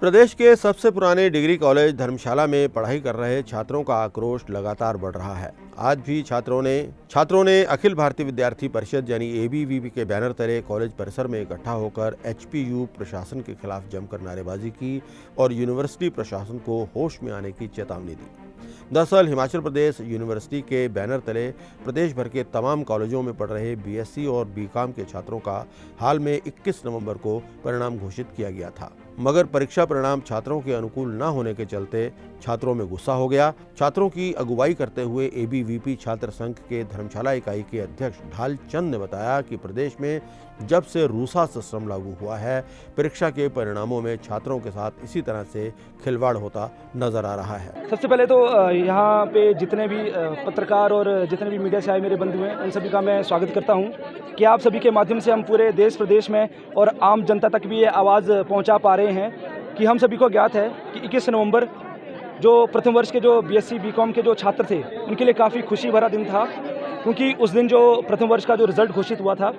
प्रदेश के सबसे पुराने डिग्री कॉलेज धर्मशाला में पढ़ाई कर रहे छात्रों का आक्रोश लगातार बढ़ रहा है। आज भी छात्रों ने अखिल भारतीय विद्यार्थी परिषद यानी एबीवीपी के बैनर तले कॉलेज परिसर में इकट्ठा होकर एचपीयू प्रशासन के खिलाफ जमकर नारेबाजी की और यूनिवर्सिटी प्रशासन को होश में आने की चेतावनी दी। दरअसल हिमाचल प्रदेश यूनिवर्सिटी के बैनर तले प्रदेश भर के तमाम कॉलेजों में पढ़ रहे बीएससी और बीकॉम के छात्रों का हाल में 21 नवंबर को परिणाम घोषित किया गया था, मगर परीक्षा परिणाम छात्रों के अनुकूल न होने के चलते छात्रों में गुस्सा हो गया। छात्रों की अगुवाई करते हुए एबीवीपी छात्र संघ के धर्मशाला इकाई के अध्यक्ष ढाल चंद ने बताया कि प्रदेश में जब से रूसा सिस्टम लागू हुआ है, परीक्षा के परिणामों में छात्रों के साथ इसी तरह से खिलवाड़ होता नजर आ रहा है। सबसे पहले तो यहाँ पे जितने भी पत्रकार और जितने भी मीडिया से आए मेरे बंधु हैं, उन सभी का मैं स्वागत करता हूँ कि आप सभी के माध्यम से हम पूरे देश प्रदेश में और आम जनता तक भी ये आवाज़ पहुँचा पा रहे हैं कि हम सभी को ज्ञात है कि 21 नवंबर जो प्रथम वर्ष के जो बीएससी बीकॉम के जो छात्र थे, उनके लिए काफ़ी खुशी भरा दिन था, क्योंकि उस दिन जो प्रथम वर्ष का जो रिज़ल्ट घोषित हुआ था,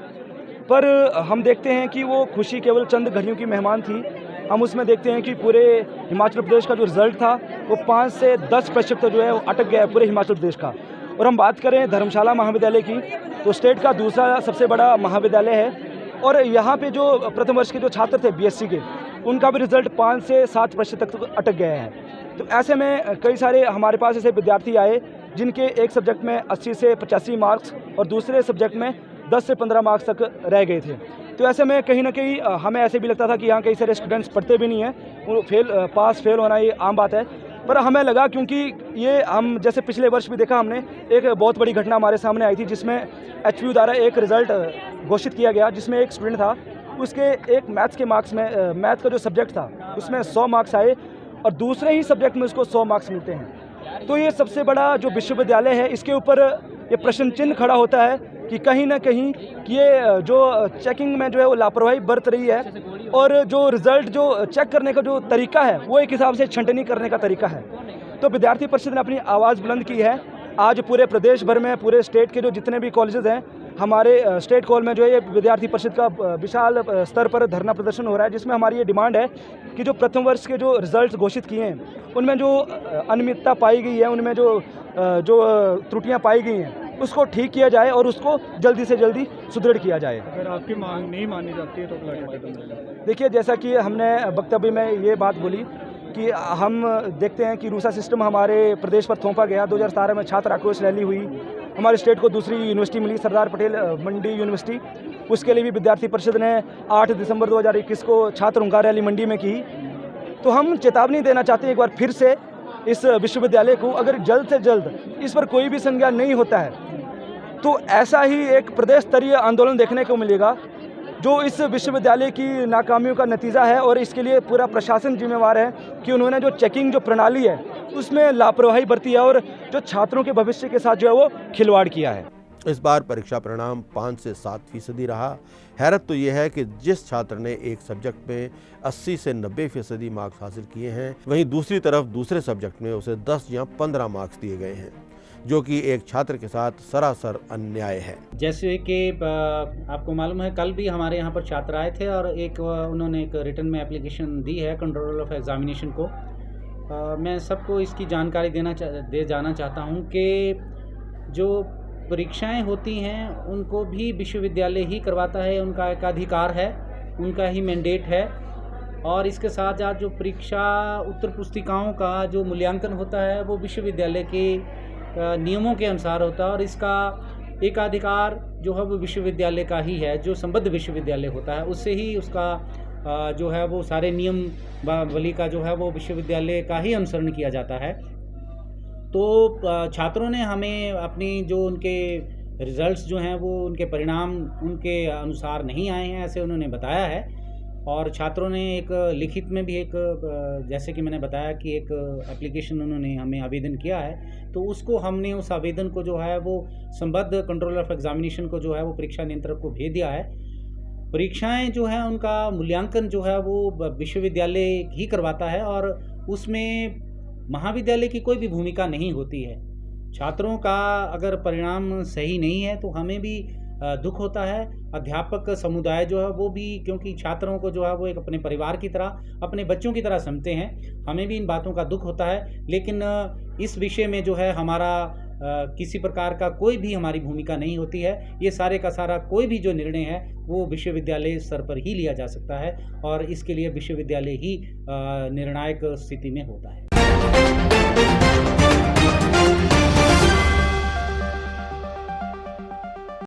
पर हम देखते हैं कि वो खुशी केवल चंद घड़ियों की मेहमान थी। हम उसमें देखते हैं कि पूरे हिमाचल प्रदेश का जो रिज़ल्ट था वो 5 से 10% तक जो है वो अटक गया है पूरे हिमाचल प्रदेश का। और हम बात करें धर्मशाला महाविद्यालय की, तो स्टेट का दूसरा सबसे बड़ा महाविद्यालय है और यहाँ पे जो प्रथम वर्ष के जो छात्र थे बीएससी के, उनका भी रिज़ल्ट 5 से 7% तक अटक गया है। तो ऐसे में कई सारे हमारे पास ऐसे विद्यार्थी आए जिनके एक सब्जेक्ट में 80 से 85 मार्क्स और दूसरे सब्जेक्ट में 10 से 15 मार्क्स तक रह गए थे। तो ऐसे में कहीं ना कहीं हमें ऐसे भी लगता था कि यहाँ कई सारे स्टूडेंट्स पढ़ते भी नहीं हैं, वो पास फेल होना ये आम बात है। पर हमें लगा, क्योंकि ये हम जैसे पिछले वर्ष भी देखा हमने, एक बहुत बड़ी घटना हमारे सामने आई थी जिसमें एचपीयू द्वारा एक रिज़ल्ट घोषित किया गया, जिसमें एक स्टूडेंट था, उसके एक मैथ्स के मार्क्स में मैथ का जो सब्जेक्ट था उसमें 100 मार्क्स आए और दूसरे ही सब्जेक्ट में उसको 100 मार्क्स मिलते हैं। तो ये सबसे बड़ा जो विश्वविद्यालय है, इसके ऊपर ये प्रश्न चिन्ह खड़ा होता है कि कहीं ना कहीं ये जो चेकिंग में जो है वो लापरवाही बरत रही है और जो रिज़ल्ट जो चेक करने का जो तरीका है वो एक हिसाब से छंटनी करने का तरीका है। तो विद्यार्थी परिषद ने अपनी आवाज़ बुलंद की है। आज पूरे प्रदेश भर में, पूरे स्टेट के जो जितने भी कॉलेजेस हैं, हमारे स्टेट कॉल में जो है ये विद्यार्थी परिषद का विशाल स्तर पर धरना प्रदर्शन हो रहा है, जिसमें हमारी ये डिमांड है कि जो प्रथम वर्ष के जो रिज़ल्ट घोषित किए हैं उनमें जो अनियमितता पाई गई है, उनमें जो त्रुटियां पाई गई हैं, उसको ठीक किया जाए और उसको जल्दी से जल्दी सुदृढ़ किया जाए। अगर आपकी मांग नहीं मानी जाती है तो क्या कदम लेगा? देखिए, जैसा कि हमने वक्तव्य में ये बात बोली कि हम देखते हैं कि रूसा सिस्टम हमारे प्रदेश पर थोपा गया। 2017 में छात्र आक्रोश रैली हुई, हमारे स्टेट को दूसरी यूनिवर्सिटी मिली, सरदार पटेल मंडी यूनिवर्सिटी। उसके लिए भी विद्यार्थी परिषद ने 8 दिसंबर 2021 को छात्र हुंकार रैली मंडी में की। तो हम चेतावनी देना चाहते हैं एक बार फिर से इस विश्वविद्यालय को, अगर जल्द से जल्द इस पर कोई भी संज्ञान नहीं होता है तो ऐसा ही एक प्रदेश स्तरीय आंदोलन देखने को मिलेगा, जो इस विश्वविद्यालय की नाकामियों का नतीजा है। और इसके लिए पूरा प्रशासन जिम्मेवार है कि उन्होंने जो चेकिंग जो प्रणाली है उसमें लापरवाही बरती है और जो छात्रों के भविष्य के साथ जो है वो खिलवाड़ किया है। इस बार परीक्षा परिणाम 5 से 7% रहा। हैरत तो यह है कि जिस छात्र ने एक सब्जेक्ट में 80 से 90% मार्क्स हासिल किए हैं, वहीं दूसरी तरफ दूसरे सब्जेक्ट में उसे 10 या 15 मार्क्स दिए गए हैं, जो कि एक छात्र के साथ सरासर अन्याय है। जैसे कि आपको मालूम है, कल भी हमारे यहाँ पर छात्र आए थे और उन्होंने एक रिटन में एप्लीकेशन दी है कंट्रोलर ऑफ एग्जामिनेशन को। मैं सबको इसकी जानकारी दे जाना चाहता हूँ कि जो परीक्षाएं होती हैं उनको भी विश्वविद्यालय ही करवाता है, उनका एक अधिकार है, उनका ही मैंडेट है। और इसके साथ साथ जो परीक्षा उत्तर पुस्तिकाओं का जो मूल्यांकन होता है वो विश्वविद्यालय के नियमों के अनुसार होता है और इसका एक अधिकार जो है वो विश्वविद्यालय का ही है। जो संबद्ध विश्वविद्यालय होता है उससे ही उसका जो है वो सारे नियम वली का जो है वो विश्वविद्यालय का ही अनुसरण किया जाता है। तो छात्रों ने हमें अपनी जो उनके रिज़ल्ट्स जो हैं वो उनके परिणाम उनके अनुसार नहीं आए हैं, ऐसे उन्होंने बताया है। और छात्रों ने एक लिखित में भी एक, जैसे कि मैंने बताया कि एक एप्लीकेशन उन्होंने हमें आवेदन किया है, तो उसको हमने उस आवेदन को जो है वो संबद्ध कंट्रोलर ऑफ एग्जामिनेशन को जो है वो परीक्षा नियंत्रक को भेज दिया है। परीक्षाएं जो है उनका मूल्यांकन जो है वो विश्वविद्यालय ही करवाता है और उसमें महाविद्यालय की कोई भी भूमिका नहीं होती है। छात्रों का अगर परिणाम सही नहीं है तो हमें भी दुख होता है। अध्यापक समुदाय जो है वो भी, क्योंकि छात्रों को जो है वो एक अपने परिवार की तरह, अपने बच्चों की तरह समझते हैं, हमें भी इन बातों का दुख होता है। लेकिन इस विषय में जो है हमारा किसी प्रकार का कोई भी हमारी भूमिका नहीं होती है। ये सारे का सारा कोई भी जो निर्णय है वो विश्वविद्यालय स्तर पर ही लिया जा सकता है और इसके लिए विश्वविद्यालय ही निर्णायक स्थिति में होता है।